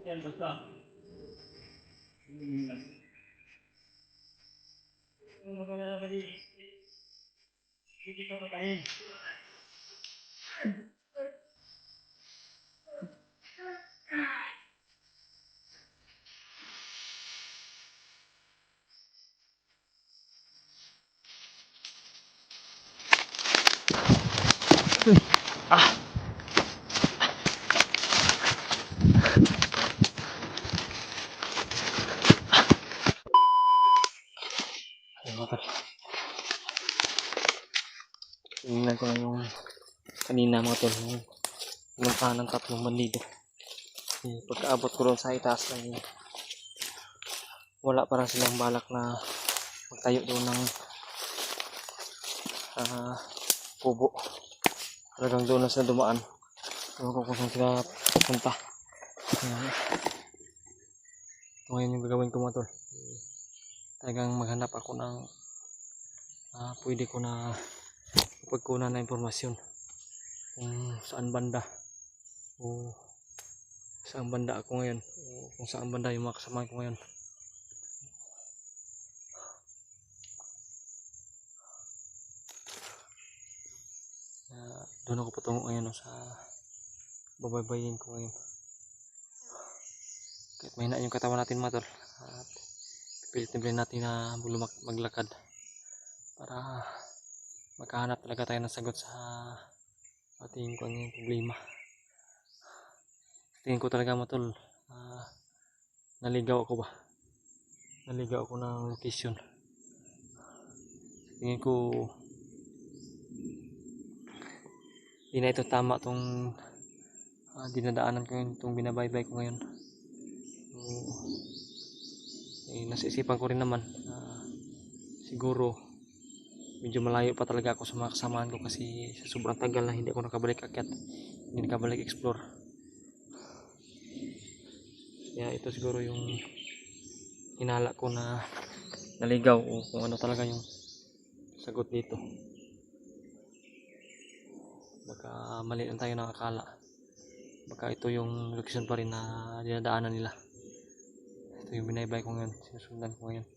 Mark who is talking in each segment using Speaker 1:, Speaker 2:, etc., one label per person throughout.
Speaker 1: Yan basta. Maganda ba di? Hindi ko matahin.
Speaker 2: Tingnan ko na yung kanina mga tol, yung pinuntahan ng 3 bandido. Pagkaabot ko doon sa itaas na yun, wala para silang balak na magtayo doon ng kubo. Talagang doon na sila dumaan. Ewan ko kung saan sila pupunta. Ngayon yung gagawin ko mga tol, talagang maghanap ako ng pwede ko na pagkunan na impormasyon kung saan banda o saan banda ako ngayon o kung saan banda yung mga kasama ko ngayon. Doon ako patungo ngayon sa babaybayin ko ngayon. Kahit mahina yung katawan natin mga tol, at pipilitin rin natin na maglakad para makahanap talaga tayo ng sagot sa ating problema. Tingin ko talaga mga tol, naligaw ako ba? Naligaw ako ng location. Tingin ko hindi na ito tama tong dinadaanan ko ngayon, itong binabaybay ko ngayon. Nasa isipan ko rin naman, siguro medyo malayo pa talaga ako sa mga kasamahan ko kasi sa sobrang tagal na hindi ako nakabalik akyat, hindi nakabalik explore. Kaya ito siguro yung hinala ko na naligaw o kung ano talaga yung sagot dito. Baka mali lang tayo nakakala, baka ito yung location pa rin na dinadaanan nila. Ito yung binaybay ko ngayon, sinusundan ko ngayon.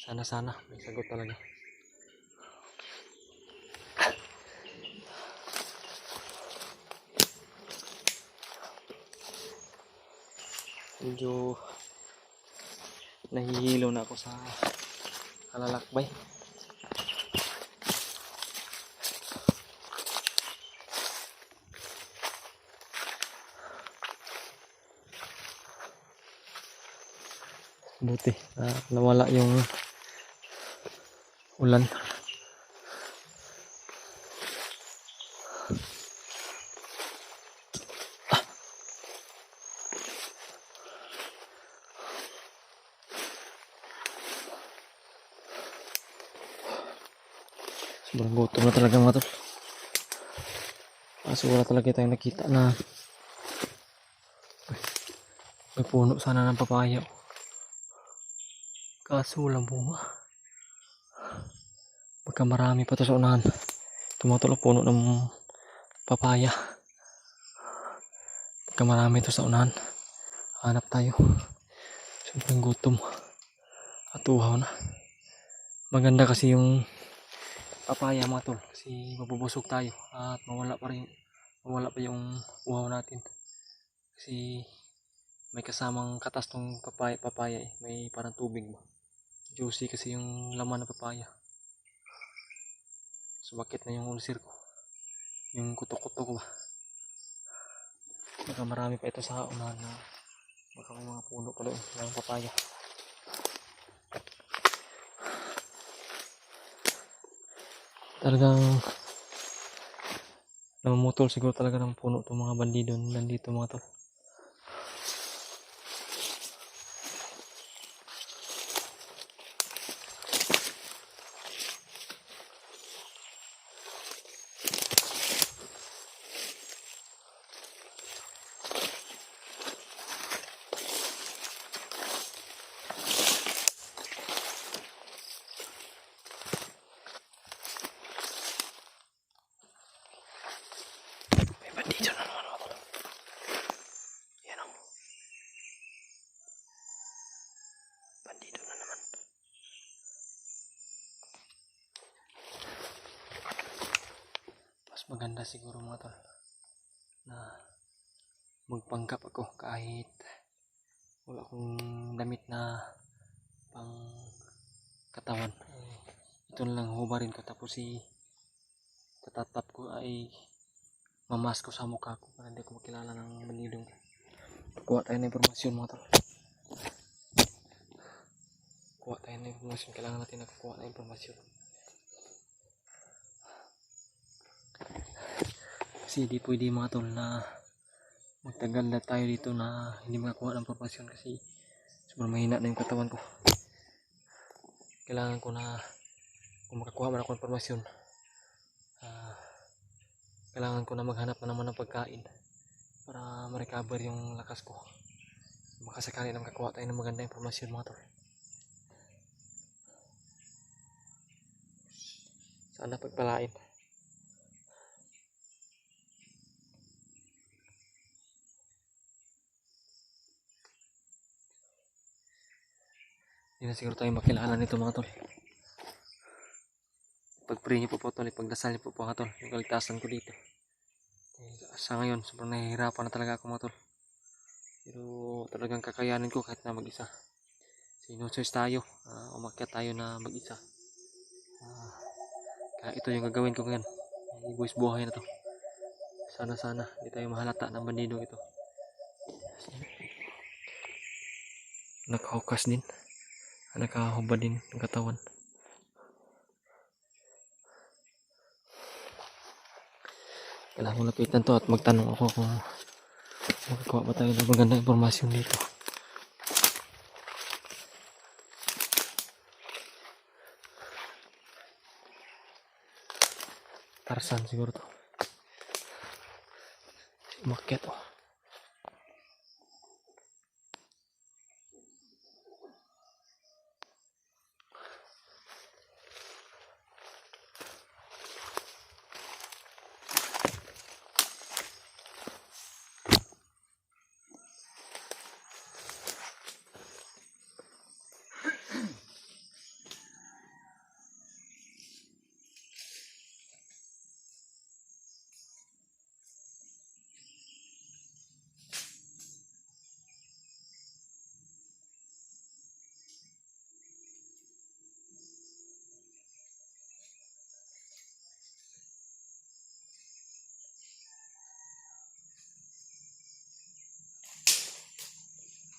Speaker 2: Sana may sagot talaga. Medyo nahihilo na ako sa kalalakbay. Buti nawala yung ulan. Sobrang gutom na talaga mga tol. Kaso wala talaga tayong nakita na may puno sana ng papaya. Kaso walang bunga. Baka marami pa to sa unahan. Tumatulog puno ng papaya. Baka marami to sa unahan. Hanap tayo. Sobrang gutom. At uhaw na. Maganda kasi yung papaya mga tol. Kasi mabubusog tayo. At mawala pa yung uhaw natin. Kasi may kasamang katas tong papaya eh. May parang tubig ba. Juicy kasi yung laman ng papaya. Sumakit na yung ulcer ko. Yung kuto-kuto ko ba. Baka marami pa ito sa unahan na baka may mga puno pa doon ng papaya. Talagang namumutol siguro talaga ng puno itong mga bandido nandito mga tol. May bandido na naman mga tol. maganda siguro mga tol na magpanggap ako kahit wala akong damit na pang katawan. Ito na lang hubarin ko, tapos tatatap ko ay mamas ko sa mukha ko para hindi ko makilala ng bandidong. Kuha tayo ng impormasyon mga tol. Kuha tayo ng impormasyon. Kailangan natin nakakuha ng impormasyon. Kasi di pwede mga tol na magtagal na tayo dito na hindi makakuha ng impormasyon kasi sobrang mahina na yung katawan ko. Kailangan ko na kung makakuha man ako ng impormasyon, kailangan ko na maghanap na naman ng pagkain para ma-recover yung lakas ko. Makasakali na makakuha tayo ng maganda impormasyon mga tol. Sana pagpalain. Hindi na siguro tayo makilala nito mga tol. Pag-pray niyo po tol, ipagdasal niyo po mga tol yung kaligtasan ko dito. Sa ngayon, sobrang nahihirapan na talaga ako mga tol. Pero talagang kakayanin ko kahit na mag-isa. Sinusearch tayo, umakyat tayo na mag-isa. Kaya ito yung gagawin ko ngayon. Buwis buhay na to. Sana hindi tayo mahalata ng bandido ito. Nakahukas din. Nakahubad din ang katawan. Kailangan ko lapitan to at magtanong ako kung makakuha ba tayo ng magandang impormasyon dito. Tarzan siguro to. Umakyat oh.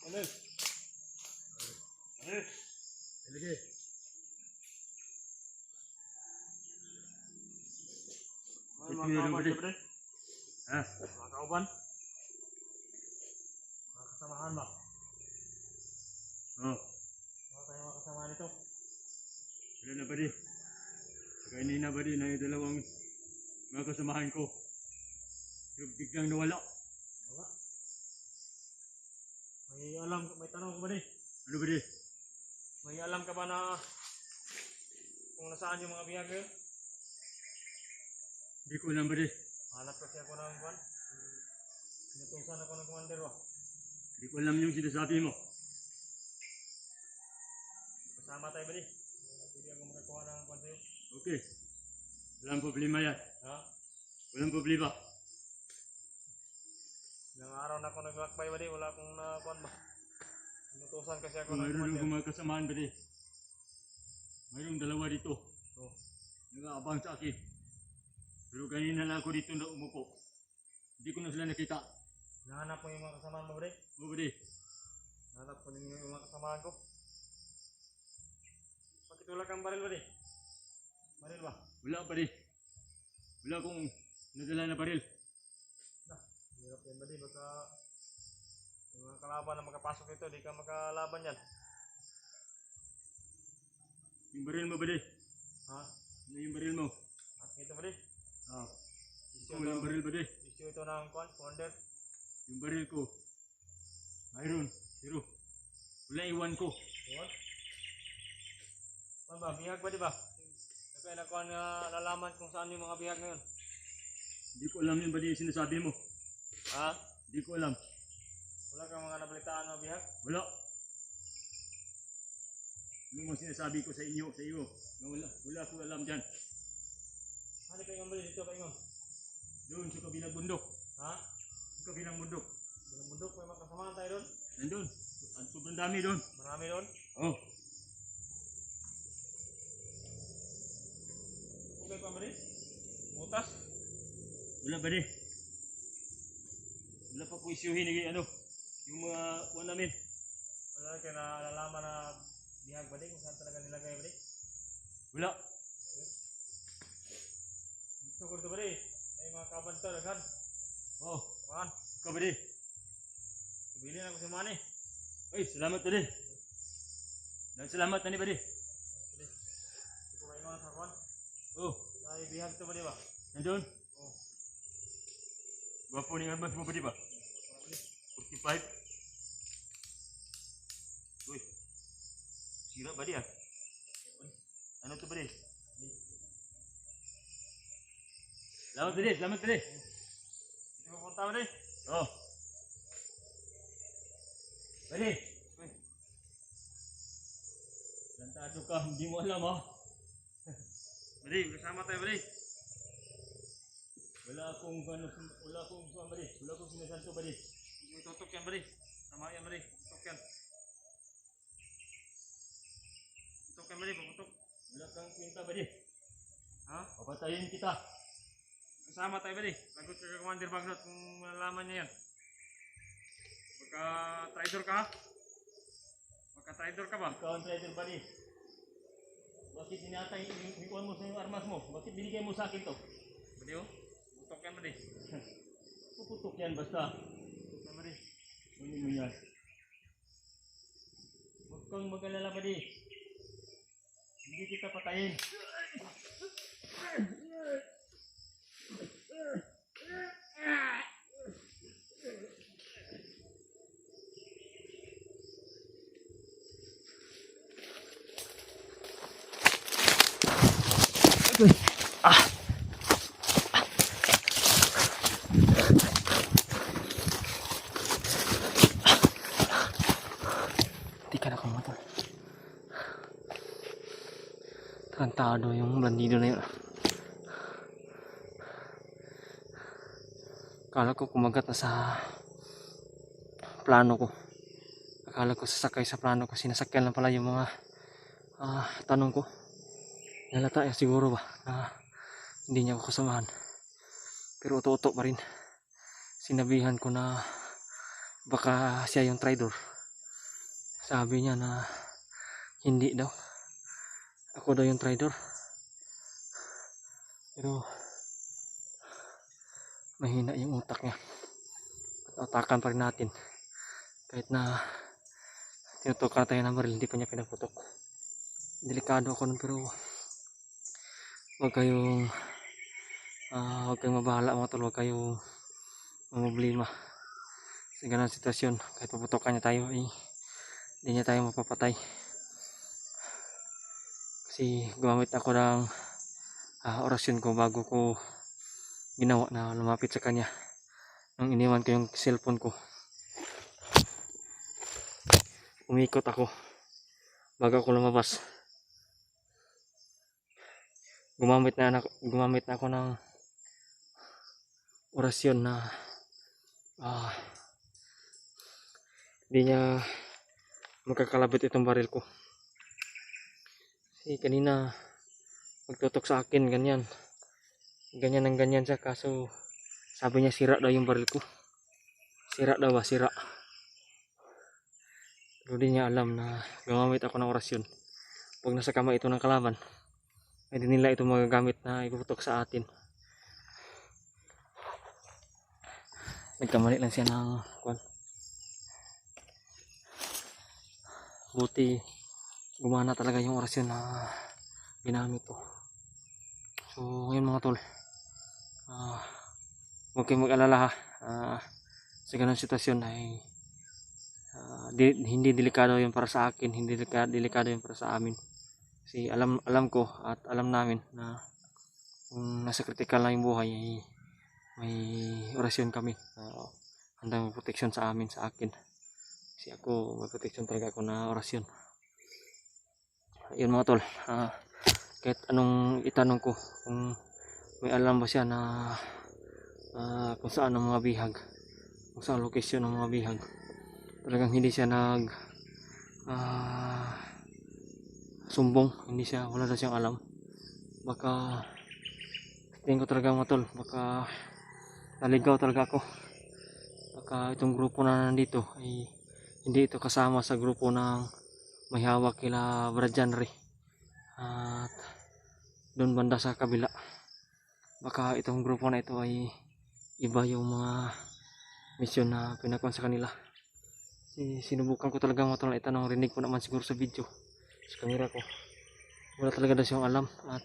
Speaker 1: Ano? Ano? Ilagay. Mga kauban siya, pre. Ha? Mga kauban? Mga kasamahan ba? Oo. Mga tayo mga kasamahan ito. Wala na ba di? Kainina ba di na yung dalawang mga kasamahan ko? Yung biglang nawala. Wala? May tanong ko ba di? Ano ba di? May alam ka ba na kung nasaan yung mga bihag ngayon? Hindi ko alam ba di? Hanap kasi ako ng kwan. Sinutusan ako ng commander ba? Hindi ko alam yung sinasabi mo. Kasama tayo ba di? Hindi ako makakuha ng kwan sa'yo. Okay. Walang problema yan. Ha? Walang problema. Ilang araw na ako naglakbay ba di? Wala akong kwan ba? Sinutusan kasi ako ng commander. Mayroon akong mga kasamaan ba di? Mayroong dalawa dito. Oh. Nag-aabang sa akin. Pero kanina lang ako dito na umupo. Hindi ko na sila nakita. Nahanap mo yung mga kasamaan mo, Bade? Oo, Bade. Nahanap ko din yung mga kasamaan ko. Pakitulak ang baril, Bade. Baril ba? Wala, Bade. Wala akong nadala na baril. Hirap yan, Bade. Baka yung mga kalaban na makapasok dito, di ka makalaban yan. Yung baril mo, Bade? Ha? Ano yung baril mo? At ito, Bade? Ah. Yung baril ba di? Issue ito ng commander. Yung baril ko. Mayroon. Pero wala iwan ko. Iwan? Ano ba? Bihag ba di ba? Kaya nakuha na nalaman kung saan yung mga bihag ngayon. Hindi ko alam yung ba di sinasabi mo. Ha? Hindi ko alam. Wala kang mga nabalitaan ng bihag? Wala. Ano mo sinasabi ko sa inyo, sa iyo? Wala ko alam dyan. Ano kayo bali dito kayo? Doon sa kabilang bundok.
Speaker 2: Ha?
Speaker 1: Sa kabilang bundok.
Speaker 2: Dalam bundok may makasama tayo doon.
Speaker 1: Nandun. Ang sobrang dami doon.
Speaker 2: Marami doon.
Speaker 1: Oh.
Speaker 2: Okay pa ba rin? Butas.
Speaker 1: Wala ba di? Wala pa po isyuhin ano. Yung mga kuha namin.
Speaker 2: Wala kayo na nalalaman na bihag ba rin? Kung saan talaga nilagay ba rin?
Speaker 1: Wala.
Speaker 2: Gusto ko ito ba rin? Ay mga kabanta laghan.
Speaker 1: Oh.
Speaker 2: Maan.
Speaker 1: Ikaw ba di?
Speaker 2: Bilhin ako si Manny.
Speaker 1: Ay, salamat ba di? Dan salamat na ni ba di?
Speaker 2: Hindi ko maingon sa kwan.
Speaker 1: Oh.
Speaker 2: Ay bihag ito ba di ba?
Speaker 1: Nandun.
Speaker 2: Oh.
Speaker 1: Gwapo ni Armas mo ba di ba? 45. Uy. Sira ba di ah? Ano to ba di? Salamat ba di? Salamat ba di?
Speaker 2: Hindi ko punta ba rin?
Speaker 1: Oh. Bali. Uy. Lantado ka, hindi mo alam ha. Bali, kasama tayo bali. Wala akong bali. Wala akong sinasanto bali. Hindi mo tutok yan bali. Sama yan bali. Tutok yan. Tutok yan bali, paputok. Wala kang kwenta bali. Ha? Papatayin kita. Kasama tayo bali. Lagot ka Commander Bagnot kung malalaman niya yan. Magka-traitor ka ha? Magka-traitor ka ba? Ikaw ang traitor ba di? Bakit sinatay, ikuhan mo sa yung armas mo? Bakit binigay mo sa akin to? Badi oh? Putok yan badi. Puputok yan basta. Putok yan badi. Kunin mo yan. Huwag kang mag-alala badi. Hindi kita patayin.
Speaker 2: Hindi ka na kumatol. Tarantado yung bandido na yun. Akala ko kumagat na sa plano ko. Akala ko sasakay sa plano ko. Sinasakyan lang pala yung mga tanong ko. Nalata ya siguro ba na hindi niya ako kasamahan. Pero uto-uto pa rin. Sinabihan ko na baka siya yung traitor. Sabi niya na hindi daw. Ako daw yung traitor. Pero mahina yung utak niya. At utakan pa rin natin. Kahit na tinutukan tayo ng baril, hindi pa niya pinaputok. Delikado ako nun pero huwag kayong mabahala mga tol. Huwag kayong problema sa ganang sitwasyon. Kahit paputokan niya tayo ay hindi niya tayo mapapatay. Kasi gumamit ako ng orasyon ko bago ko ginawa na lumapit sa kanya. Nung iniwan ko yung cellphone ko, umikot ako bago ako lumabas. Gumamit na ako ng orasyon na hindi niya magkakalabit itong baril ko. Kasi kanina magtutok sa akin ganyan ng ganyan siya, kaso sabi niya sira daw yung baril ko. Sira daw ba? Sira. Pero di niya alam na gumamit ako ng orasyon. Pag nasa kamay ito ng kalaban, hindi nila ito magagamit na ipuputok sa atin. Nagkamali lang siya ng kwan. Buti gumana talaga yung orasyon na ginamit ko. So ngayon mga tol, huwag kayong mag-alala ha. Sa ganung sitwasyon ay hindi delikado yung para sa akin, hindi delikado yung para sa amin. Kasi alam ko at alam namin na kung nasa critical na yung buhay ay may orasyon kami. Handang protection sa amin, sa akin. Kasi ako may protection talaga ako na orasyon. Yun mga tol, kahit anong itanong ko, kung may alam ba siya na kung saan ang mga bihag, kung saan location ng mga bihag. Talagang hindi siya sumbong, wala na siyang alam. Baka tingin ko talaga mga tol, baka naligaw talaga ako. Baka itong grupo na nandito ay hindi ito kasama sa grupo ng may hawak kila Brad Janry. At doon banda sa kabila, baka itong grupo na ito ay iba yung mga mission na pinakuan sa kanila. Sinubukan ko talaga mga tol, itanong, rinig ko naman siguro sa video, sa camera ko. Wala talaga daw siyang alam. At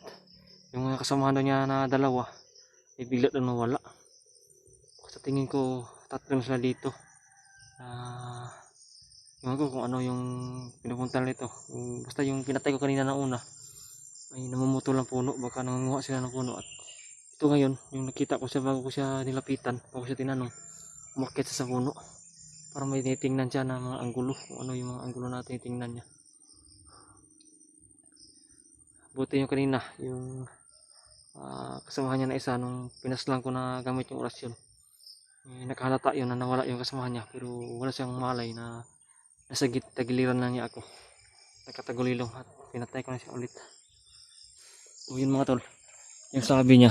Speaker 2: yung mga kasamahan daw niya na dalawa ay bigla daw nawala. Sa tingin ko, tatlo na sila dito. Ewan ko kung ano yung pinupunta nito. Basta yung pinatay ko kanina na una ay namumuto lang puno. Baka nangunguha sila ng puno. At ito ngayon, yung nakita ko siya bago ko siya nilapitan, bago siya tinanong, umakyat siya sa puno para may titingnan siya ng mga anggulo, kung ano yung mga anggulo natin tingnan niya. Buti yung kanina, yung kasamahan niya na isa, nung pinaslang ko na gamit yung orasyon, nakahalata yun na nawala yung kasamahan niya, pero wala siyang malay na nasa tagiliran na niya ako, nakatagulilong, at pinatay ko na siya ulit. So yun mga tol, yung sabi niya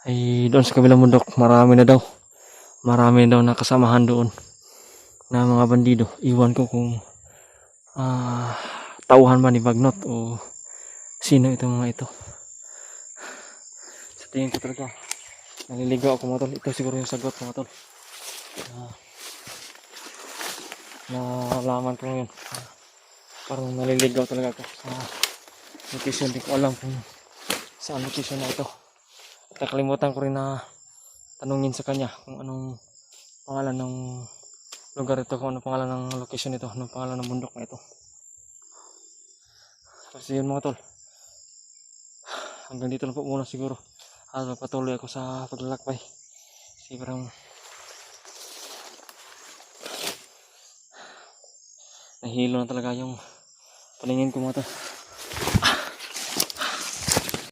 Speaker 2: ay doon sa kabilang bundok marami na daw na kasamahan doon na mga bandido. Iwan ko kung tauhan ba ni Bagnot o sino itong mga ito. Sa tingin ko talaga naliligaw ako mga tol. Ito siguro yung sagot mga tol. Nalaman ko ngayon. Parang naliligaw talaga ako sa location. Hindi ko alam kung saan location na ito. At nakalimutan ko rin na tanungin sa kanya kung anong pangalan ng lugar ito, kung anong pangalan ng location ito, anong pangalan ng bundok na ito. Kasi yun mga tol, hanggang dito lang po muna siguro. At magpatuloy ako sa paglalakbay. Kasi parang nahilo na talaga yung paningin ko mga tol.